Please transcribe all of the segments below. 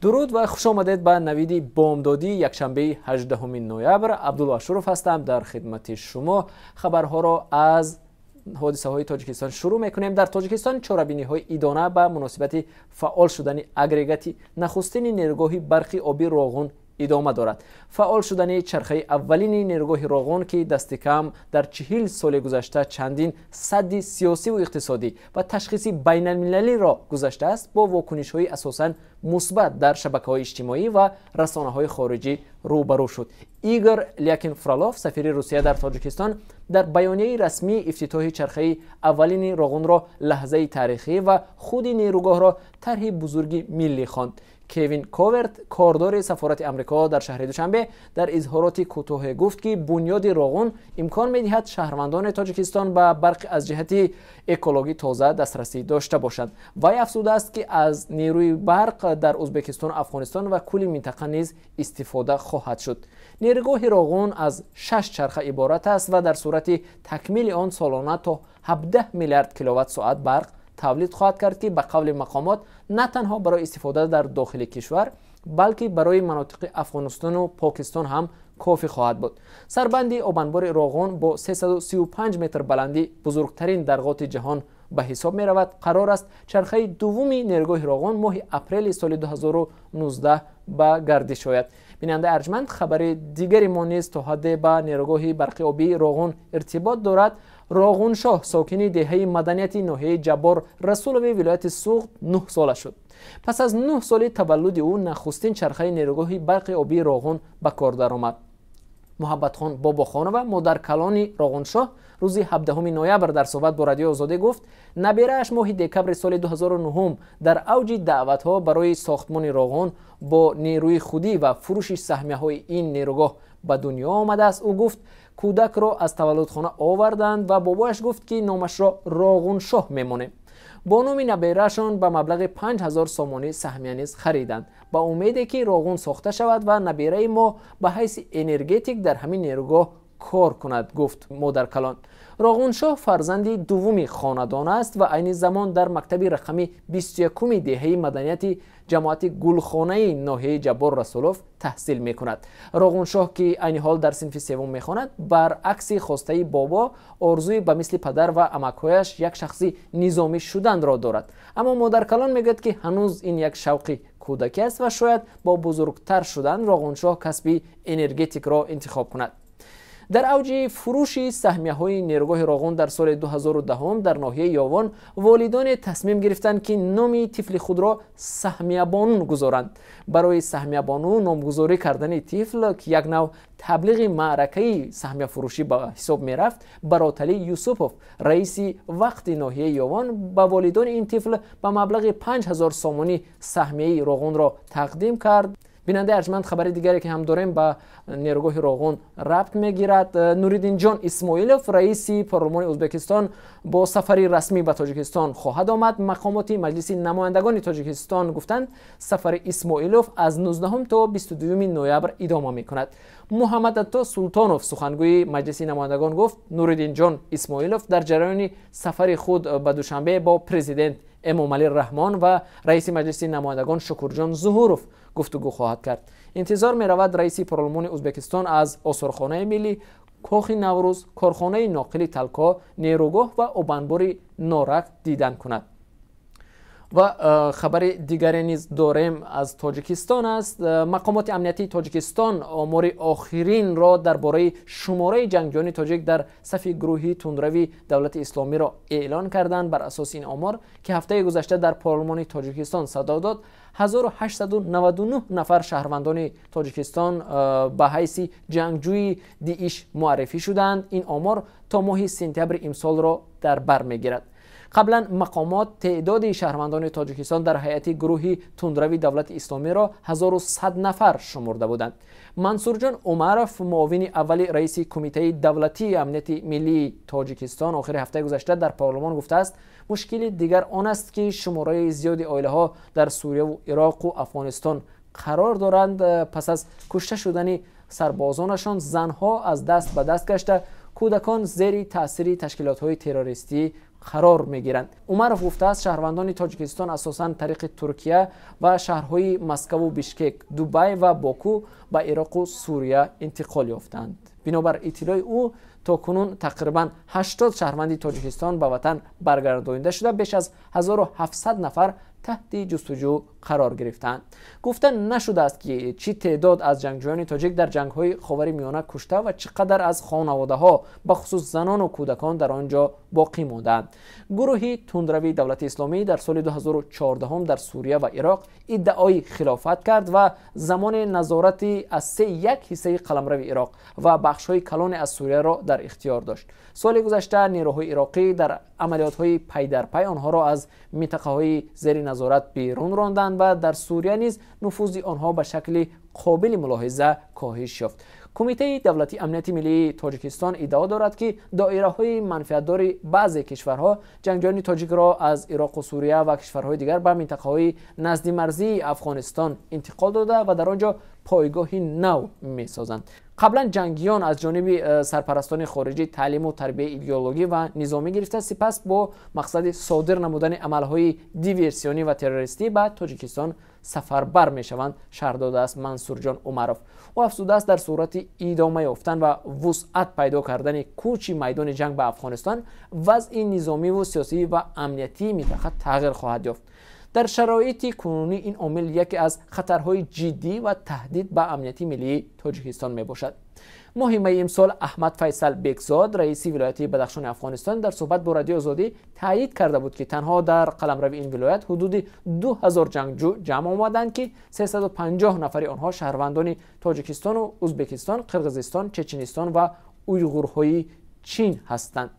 درود و خوش آمدید به نوید بامدادی یکشنبه 18 نوامبر. عبدالاشرف هستم در خدمت شما. خبرها را از حادثه های تاجیکستان شروع میکنیم. در تاجیکستان چاره‌بینی های ایدانه به مناسبت فعال شدن اگریگات نخستین نیروگاه برقی آبی راغون ادامه دارد. فعال شدن چرخه اولین نیروگاه راغون که دست کم در 40 سال گذشته چندین سد سیاسی و اقتصادی و تشخیصی بین المللی را گذاشته است، با واکنش های اساساً مثبت در شبکه‌های اجتماعی و رسانه‌های خارجی روبرو شد. ایگور لیاکنفرالوف، سفیر روسیه در تاجیکستان، در بیانیه رسمی افتتاح چرخه اولین راغون را لحظه تاریخی و خود نیروگاه را طرح بزرگی ملی خواند. کوین کوورت، کاردار سفارت آمریکا در شهر دوشنبه، در اظهارات کوتاه گفت که بنیاد راغون امکان می‌دهد شهروندان تاجیکستان به برق از جهت اکولوژی تازه دسترسی داشته باشند. وی افزوده است که از نیروی برق در ازبکستان، افغانستان و کل منطقه نیز استفاده خواهد شد. نیروگاه راغون از 6 چرخه عبارت است و در صورت تکمیل آن سالانه تا 17 میلیارد کیلووات ساعت برق تولید خواهد کرد که به قول مقامات نه تنها برای استفاده در داخل کشور بلکه برای مناطق افغانستان و پاکستان هم کافی خواهد بود. سربند آبانبار راغون با 335 متر بلندی بزرگترین درگاه جهان به حساب می رود. قرار است چرخه دومی نیروگاه راغون ماه اپریل سال 2019 به گردش آید. بیننده ارجمند، خبر دیگری ما نیز تا حد به نیروگاه برقی آبی راغون ارتباط دارد. راغون شاه، ساکن دهه مدنیت ناحیه جبار رسولوی ولایت سوغد 9 ساله شد. پس از 9 سال تولد او نخستین چرخه نیروگاه برقی آبی راغون به کار درآمد. محبت خان باباخان و مادر کلان راغون شاه روز 17 نوامبر در صحبت با رادیو آزادی گفت نبیره‌اش ماه دکمبر سال 2009 در اوج دعوت‌ها برای ساختمان راغون با نیروی خودی و فروش سهمیه‌های این نیروگاه به دنیا آمده است. او گفت کودک را از تولدخانه آوردند و بابایش گفت که نامش را راغون شاه میمونه. با نام نبیره‌شان به مبلغ 5000 سامانه سهمیه نیز خریدند، با امیدی که راغون ساخته شود و نبیره ما به حیث انرژتیک در همین نیروگاه کار کند، گفت مادر کلان. راغون شاه فرزند دومی خاندان است و عین زمان در مکتب رقمی 21 دهه مدنیت جماعت گلخانه ناحیه جبار رسولوف تحصیل می کند. راغون شاه که عین حال در صنف سوم می خواند، برعکس خواسته بابا آرزوی به مثل پدر و عمک‌هایش یک شخصی نظامی شدن را دارد. اما مادر کلان میگوید که هنوز این یک شوق کودکی است و شاید با بزرگتر شدن راغون شاه کسب انرژتیک را انتخاب کند. در اوج فروش سهمیه‌های نیروگاه راغون در سال 2010 در ناحیه یاوان، والدان تصمیم گرفتند که نام طفل خود را سهمیه بانو گذارند. برای سهمیه بانو نامگذاری کردن طفل که یک نوع تبلیغ معرکه سهمیه فروشی به حساب می‌رفت، براتلی یوسفوف، رئیس وقت ناحیه یاوان، به والدان این طفل به مبلغ 5000 سامانی سهمیه راغون را تقدیم کرد. بیننده ارجمند، خبر دیگری که هم داریم به نیروگاه راغون ربط میگیرد. نوریدین جان اسماعیلوف، رئیس پارلمان ازبکستان، با سفری رسمی به تاجیکستان خواهد آمد. مقامات مجلس نمایندگان تاجیکستان گفتند سفر اسماعیلوف از 19 تا 22 نوامبر ادامه میکند. محمد عطا سلطانوف، سخنگوی مجلس نمایندگان، گفت نوریدین جان اسماعیلوف در جریان سفر خود به دوشنبه با پرزیدنت امامعلی رحمان و رئیس مجلس نمایندگان شکرجان ظهوروف گفتگو خواهد کرد. انتظار می رود رئیس پارلمان ازبکستان از آثارخانه ملی، کاخ نوروز، کارخانه ناقل تلکا، نیروگاه و آبانبار نارک دیدن کند. و خبر دیگری نیز داریم از تاجیکستان است. مقامات امنیتی تاجیکستان آمار آخرین را درباره شماره جنگجویان تاجیک در صف گروهی تندروی دولت اسلامی را اعلان کردند. بر اساس این آمار که هفته گذشته در پارلمان تاجیکستان صدا داد، 1899 نفر شهروندان تاجیکستان به حیث جنگجوی داعش معرفی شدند. این آمار تا ماه سپتامبر امسال را در بر میگیرد. قبلا مقامات تعداد شهروندان تاجیکستان در هیئت گروهی تندروی دولت اسلامی را 1100 نفر شمرده بودند. منصور جان عمرف، معاون اول رئیس کمیته دولتی امنیت ملی تاجیکستان، آخر هفته گذشته در پارلمان گفته است مشکل دیگر آن است که شماره زیاد عائله ها در سوریه و عراق و افغانستان قرار دارند. پس از کشته شدن سربازانشان، زنها از دست به دست گشته، کودکان زیر تاثیر تشکیلات‌های تروریستی قرار میگیرند. عمرов گفته است شهروندان تاجیکستان اساساً طریق ترکیه و شهرهای مسکو و بیشکک، دبی و باکو به عراق و سوریه انتقال یافتند. بنابر اطلاع او تا کنون تقریبا 80 شهروند تاجیکستان به وطن برگردانده شده، بیش از 1700 نفر تحت جستجو قرار گرفتند. گفته نشده است که چی تعداد از جنگجویان تاجیک در جنگ‌های خاورمیانه کشته و چقدر از خانواده‌ها به خصوص زنان و کودکان در آنجا باقی ماندند. گروهی تندروی دولت اسلامی در سال 2014 در سوریه و عراق ادعای خلافت کرد و زمان نظارت از 1 حصه قلمرو عراق و بخش‌های کلان از سوریه را در اختیار داشت. سال گذشته نیروهای عراقی در عملیات‌های پی در پی آنها را از منطقه‌های زیر نظارت بیرون راندند و در سوریه نیز نفوذ آنها به شکل قابل ملاحظه کاهش یافت. کمیته دولتی امنیت ملی تاجیکستان ادعا دارد که دایره‌های منفعت‌دار بعضی کشورها جنگجویان تاجیک را از عراق و سوریه و کشورهای دیگر به منطقه‌های نزد مرزی افغانستان انتقال داده و در آنجا پایگاهی نو می‌سازند. قبلا جنگیان از جانب سرپرستان خارجی تعلیم و تربیت ایدئولوژی و نظامی گرفته، سپس با مقصد صادر نمودن عملهای دیورسیونی و تروریستی به تاجیکستان سفربر میشوند، شرح داده است منصور جان عمرов. او افزوده است در صورت ادامه یافتن و وسعت پیدا کردن کوچ میدان جنگ به افغانستان، وضع نظامی و سیاسی و امنیتی منطقه تغییر خواهد یافت. در شرایط کنونی این عامل یکی از خطرهای جدی و تهدید به امنیت ملی تاجیکستان می باشد. ماه می امسال احمد فیصل بیگزاد رئیس ولایت بدخشان افغانستان در صحبت با رادیو آزادی تایید کرده بود که تنها در قلمرو این ولایت حدود 2000 جنگجو جمع آمدند که 350 نفر آنها شهروندان تاجیکستان و ازبکستان، قرقیزستان، چچنستان و اویغورهای چین هستند.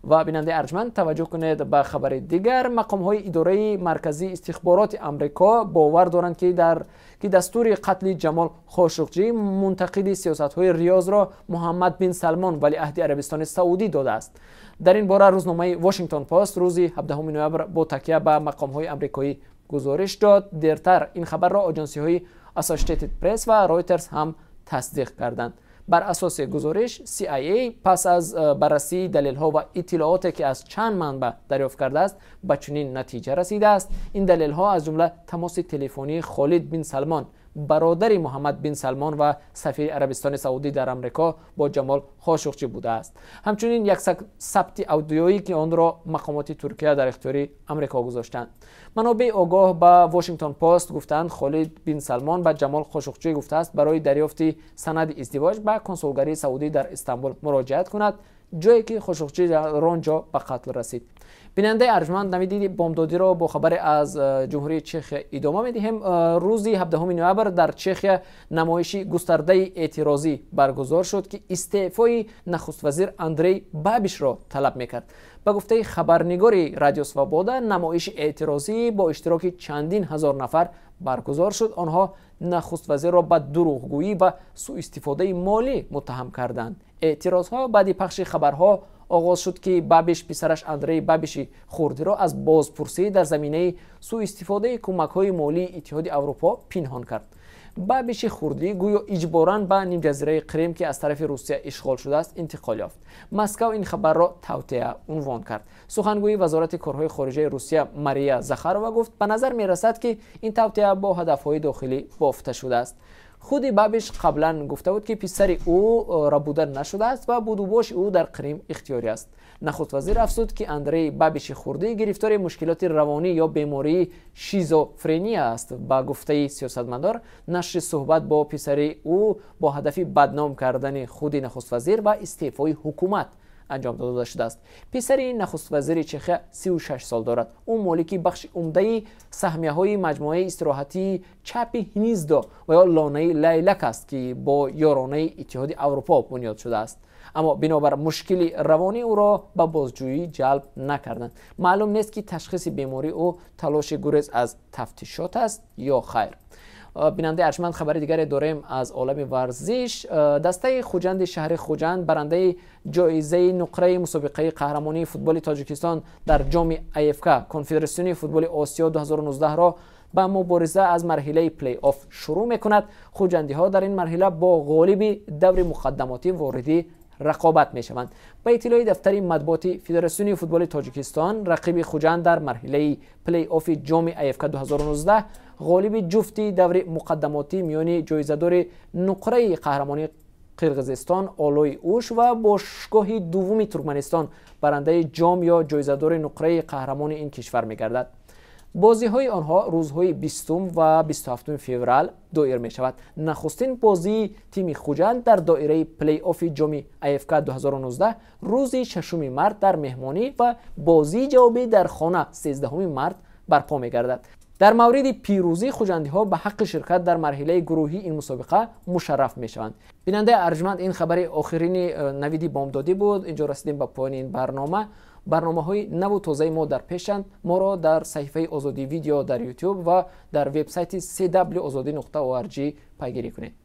و بیننده ارجمند توجه کنید به خبر دیگر. مقام‌های اداره مرکزی استخبارات آمریکا باور دارند که دستور قتل جمال خاشقجی منتقد سیاست‌های ریاض را محمد بن سلمان ولیعهد عربستان سعودی داده است. در این باره روزنامه واشنگتن پست روز 17 نوامبر با تکیه به مقام‌های آمریکایی گزارش داد. دیرتر این خبر را آژانسی‌های اسوسییتد پرس و رایترز هم تصدیق کردند. بر اساس گزارش CIA پس از بررسی دلیل‌ها و اطلاعاتی که از چند منبع دریافت کرده است به چنین نتیجه رسیده است. این دلیل‌ها از جمله تماس تلفنی خالد بن سلمان برادر محمد بن سلمان و سفیر عربستان سعودی در آمریکا با جمال خاشقجی بوده است. همچنین یک ثبت آدیویی که آن را مقامات ترکیه در اختیار آمریکا گذاشتند. منابع آگاه به واشنگتن پست گفتند خالد بن سلمان به جمال خاشقجی گفته است برای دریافت سند ازدواج به کنسولگری سعودی در استانبول مراجعت کند، جایی که خاشقجی در آنجا به قتل رسید. بیننده ارجمند نوید بامدادی را با خبر از جمهوری چخ ادامه می‌دهیم. روز 17 نوامبر در چخ نمایشی گسترده اعتراضی برگزار شد که استعفای نخست وزیر اندری بابیش را طلب می‌کرد. به گفته خبرنگاری رادیو سوابودا نمایش اعتراضی با اشتراک چندین هزار نفر برگزار شد. آنها نخست وزیر را به دروغگویی و سوء استفاده مالی متهم کردند. اعتراضها بعد پخش خبرها آغاز شد که بابیش پسرش اندری بابیش خردی را از بازپرسی در زمینه سوء استفاده کمک‌های مالی اتحاد اروپا پنهان کرد. بابیش خردی گویا اجباراً به نیم جزیره کریم که از طرف روسیه اشغال شده است انتقال یافت. مسکو این خبر را توطئه عنوان کرد. سخنگوی وزارت کارهای خارجه روسیه ماریا زاخارova گفت به نظر می‌رسد که این توطئه با هدف‌های داخلی بافته شده است. خود بابیش قبلا گفته بود که پسر او ربودن نشده است و بودوباش او در کریم اختیاری است. نخست وزیر افزود که اندری بابیش خردی گرفتار مشکلات روانی یا بیماری شیزوفرنی است. با گفته سیاستمدار نشر صحبت با پسر او با هدف بدنام کردن خود نخست وزیر و استعفای حکومت انجام داده شده است. پسر نخست وزیر چخ 36 سال دارد. او مالکی بخش عمده سهمیه‌های مجموعه استراحتی چپ هنیزدا و یا لانه لیلک است که با یارانه اتحاد اروپا بنیاد شده است. اما بنابر مشکل روانی او را به بازجویی جلب نکردند. معلوم نیست که تشخیص بیماری او تلاش گریز از تفتیشات است یا خیر. بیننده ارجمند خبر دیگر داریم از عالم ورزش. دسته خوجند شهر خوجند برنده جایزه نقره مسابقه قهرمانی فوتبال تاجیکستان در جام IFK کنفدراسیون فوتبال آسیا 2019 را با مبارزه از مرحله پلی آف شروع می‌کند. خوجندی ها در این مرحله با غالب دور مقدماتی واردی رقابت میشوند. با اطلاع دفتر مطبوعاتی فدراسیون فوتبال تاجیکستان، رقیب خوجند در مرحله پلی آف جام ایفک 2019 غالب جفتی دور مقدماتی میان جایزه‌دار نقره قهرمانی قرقیزستان آلوی اوش و باشگاه دوم ترکمنستان برنده جام یا جایزه‌دار نقره قهرمان این کشور می‌گردد. بازی‌های آنها روزهای 20 و 27 فوریه دایر می‌شود. نخستین بازی تیم خوجند در دایره پلی آف جام ایفک 2019 روز 6 مارس در مهمانی و بازی جوابی در خانه 13 مارس برپا می‌گردد. در مورد پیروزی خوجندی‌ها به حق شرکت در مرحله گروهی این مسابقه مشرف می‌شوند. بیننده ارجمند، این خبر آخرین نوید بامدادی بود. اینجا رسیدیم به پایان این برنامه‌های نو و تازه ما در پیشند. ما را در صفحه آزادی ویدیو در یوتیوب و در وبسایت cwazadi.org پیگیری کنید.